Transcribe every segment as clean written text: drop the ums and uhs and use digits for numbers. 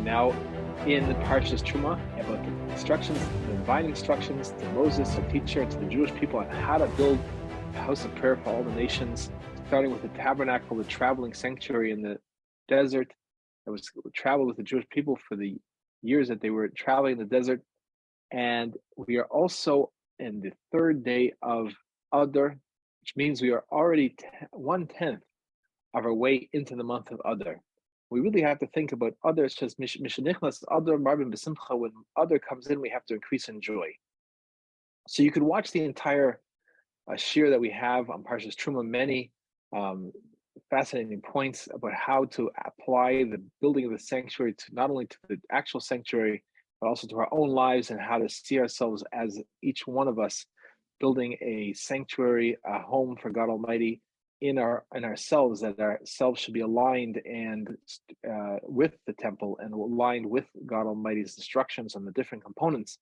now in the Parshas Terumah about the instructions, the divine instructions to Moses, a teacher, to the Jewish people on how to build a house of prayer for all the nations, starting with the tabernacle, the traveling sanctuary in the desert that was traveled with the Jewish people for the years that they were traveling in the desert. And we are also in the third day of Adar, which means we are already 1/10 of our way into the month of Adar. We really have to think about Adar. It's just Mishanichnas Adar Marbim B'Simcha. When Adar comes in, we have to increase in joy. So you could watch the entire shir that we have on Parshas Terumah, many fascinating points about how to apply the building of the sanctuary to not only to the actual sanctuary, but also to our own lives, and how to see ourselves as each one of us building a sanctuary, a home for God Almighty in ourselves, that ourselves should be aligned and with the temple and aligned with God Almighty's instructions on the different components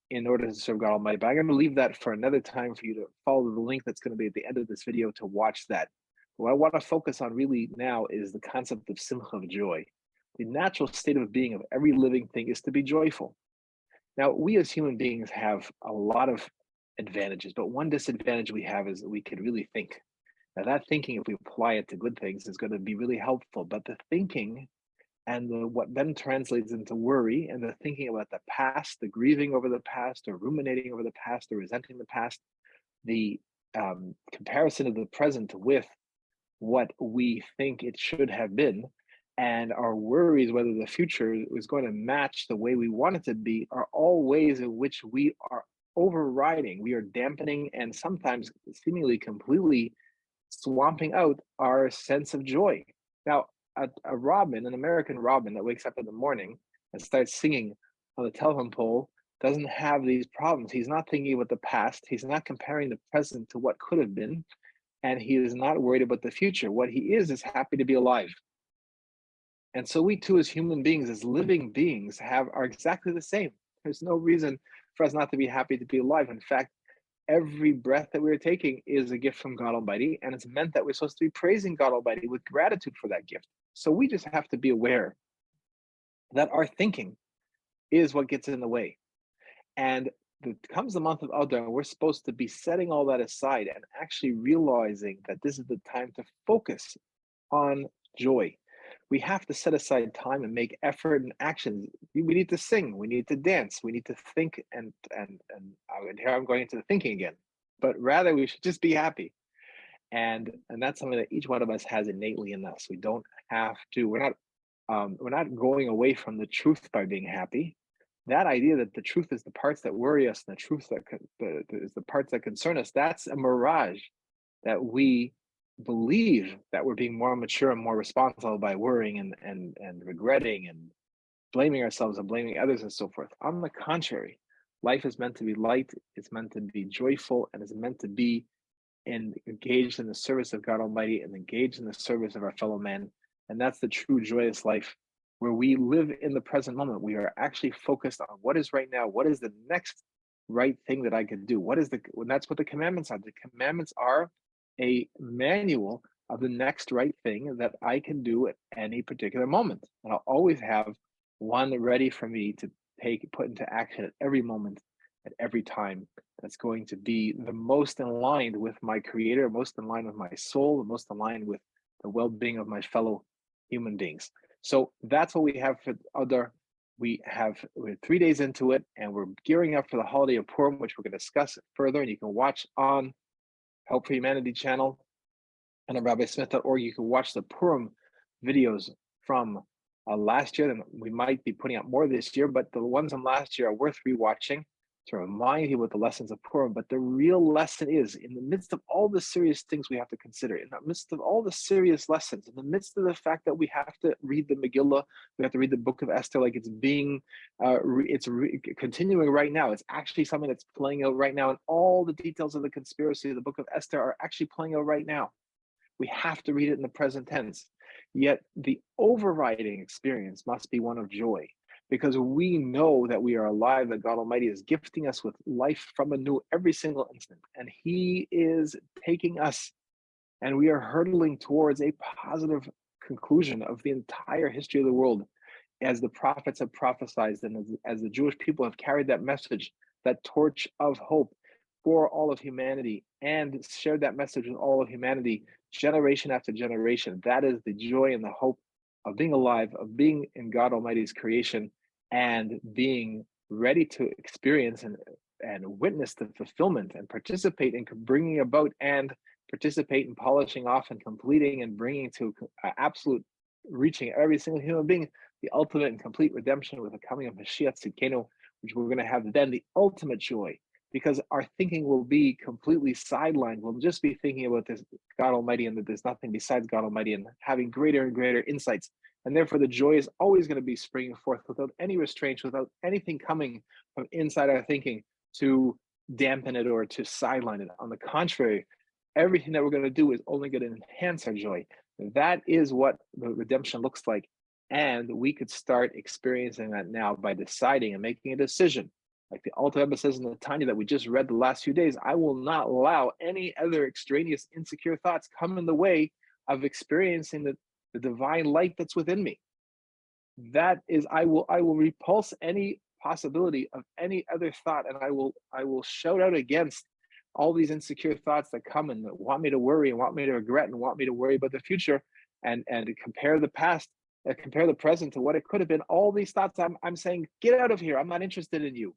in order to serve God Almighty. But I'm going to leave that for another time for you to follow the link that's going to be at the end of this video to watch that. What I want to focus on really now is the concept of simcha, of joy. The natural state of being of every living thing is to be joyful. Now, we as human beings have a lot of advantages, but one disadvantage we have is that we can really think. Now, that thinking, if we apply it to good things, is going to be really helpful. But the thinking and what then translates into worry, and the thinking about the past, the grieving over the past, or ruminating over the past, or resenting the past, the comparison of the present with what we think it should have been, and our worries whether the future is going to match the way we want it to be, are all ways in which we are overriding, we are dampening, and sometimes seemingly completely swamping out our sense of joy. Now, a robin, an American robin that wakes up in the morning and starts singing on the telephone pole, doesn't have these problems. He's not thinking about the past. He's not comparing the present to what could have been. And he is not worried about the future. What he is happy to be alive. And so we too, as human beings, as living beings, are exactly the same. There's no reason for us not to be happy to be alive. In fact, every breath that we're taking is a gift from God Almighty, and it's meant that we're supposed to be praising God Almighty with gratitude for that gift. So we just have to be aware that our thinking is what gets in the way. And comes the month of Adar, and we're supposed to be setting all that aside and actually realizing that this is the time to focus on joy. We have to set aside time and make effort and actions. We need to sing, we need to dance, we need to think, and here I'm going into the thinking again. But rather, we should just be happy, and that's something that each one of us has innately in us. We don't have to. We're not going away from the truth by being happy. That idea that the truth is the parts that worry us, and the truth is the parts that concern us, that's a mirage that we believe that we're being more mature and more responsible by worrying and regretting and blaming ourselves and blaming others and so forth. On the contrary, life is meant to be light, it's meant to be joyful, and it's meant to be engaged in the service of God Almighty and engaged in the service of our fellow man. And that's the true joyous life, where we live in the present moment. We are actually focused on what is right now, what is the next right thing that I can do, and that's what the commandments are. The commandments are a manual of the next right thing that I can do at any particular moment. And I'll always have one ready for me to put into action at every moment, at every time, that's going to be the most aligned with my Creator, most aligned with my soul, the most aligned with the well-being of my fellow human beings. So that's what we have for Adar. We're 3 days into it, and we're gearing up for the holiday of Purim, which we're going to discuss further. And you can watch on Help for Humanity channel and at rabbismith.org. You can watch the Purim videos from last year, and we might be putting out more this year, but the ones from last year are worth rewatching to remind you what the lessons of Purim. But the real lesson is, in the midst of all the serious things we have to consider, in the midst of all the serious lessons, in the midst of the fact that we have to read the Megillah, we have to read the book of Esther like it's continuing right now. It's actually something that's playing out right now, and all the details of the conspiracy of the book of Esther are actually playing out right now. We have to read it in the present tense. Yet the overriding experience must be one of joy, because we know that we are alive, that God Almighty is gifting us with life from anew every single instant. And He is taking us, and we are hurtling towards a positive conclusion of the entire history of the world as the prophets have prophesied, and as the Jewish people have carried that message, that torch of hope for all of humanity, and shared that message with all of humanity, generation after generation. That is the joy and the hope of being alive, of being in God Almighty's creation, and being ready to experience and witness the fulfillment and participate in bringing about and participate in polishing off and completing and bringing to absolute reaching every single human being the ultimate and complete redemption with the coming of Mashiach Tzidkenu, which we're going to have then the ultimate joy, because our thinking will be completely sidelined. We'll just be thinking about this God Almighty and that there's nothing besides God Almighty, and having greater and greater insights. And therefore, the joy is always going to be springing forth without any restraints, without anything coming from inside our thinking to dampen it or to sideline it. On the contrary, everything that we're going to do is only going to enhance our joy. That is what the redemption looks like. And we could start experiencing that now by deciding and making a decision. Like the Alter Rebbe says in the Tanya that we just read the last few days, I will not allow any other extraneous, insecure thoughts come in the way of experiencing the divine light that's within me. That is, I will repulse any possibility of any other thought, and I will shout out against all these insecure thoughts that come and that want me to worry and want me to regret and want me to worry about the future and compare the past, compare the present to what it could have been. All these thoughts, I'm saying, get out of here. I'm not interested in you.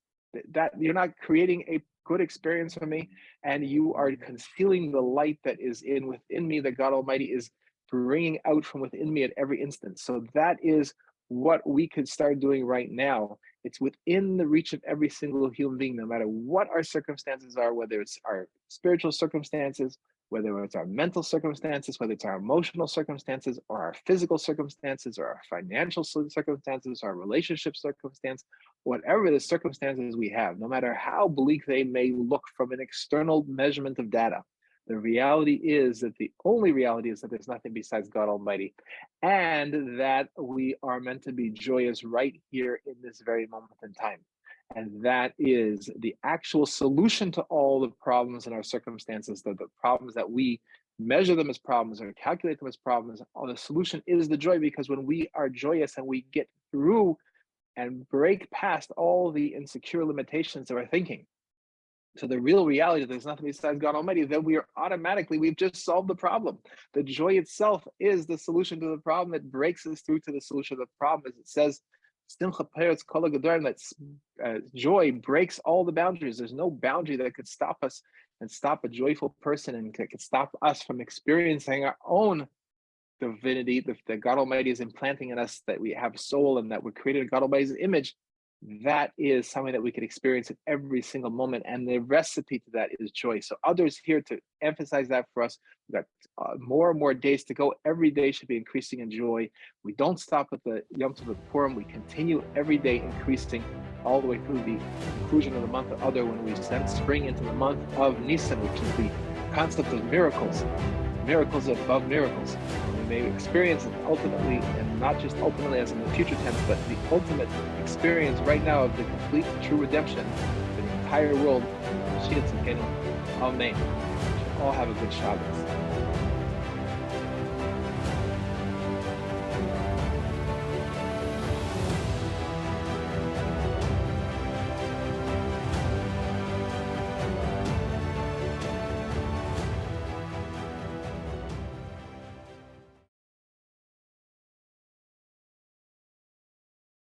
That you're not creating a good experience for me, and you are concealing the light that is within me, that God Almighty is bringing out from within me at every instant. So that is what we could start doing right now. It's within the reach of every single human being, no matter what our circumstances are, whether it's our spiritual circumstances, whether it's our mental circumstances, whether it's our emotional circumstances, or our physical circumstances, or our financial circumstances, our relationship circumstance, whatever the circumstances we have, no matter how bleak they may look from an external measurement of data, the reality is that the only reality is that there's nothing besides God Almighty, and that we are meant to be joyous right here in this very moment in time. And that is the actual solution to all the problems in our circumstances, the problems that we measure them as problems or calculate them as problems. The solution is the joy, because when we are joyous and we get through and break past all the insecure limitations of our thinking to the real reality that there's nothing besides God Almighty, then we've just solved the problem. The joy itself is the solution to the problem. It breaks us through to the solution of the problem. As it says, that joy breaks all the boundaries. There's no boundary that could stop us and stop a joyful person, and could stop us from experiencing our own divinity that God Almighty is implanting in us, that we have soul and that we're created in God Almighty's image. That is something that we can experience at every single moment, and the recipe to that is joy. So others here to emphasize that for us. We've got more and more days to go. Every day should be increasing in joy. We don't stop at the Yom Tov of Purim. We continue every day increasing all the way through the conclusion of the month of Adar, when we then spring into the month of Nisan, which is the concept of miracles above miracles. We may experience it ultimately, and not just ultimately as in the future tense, but the ultimate experience right now of the complete true redemption for the entire world. Amen. All have a good Shabbat.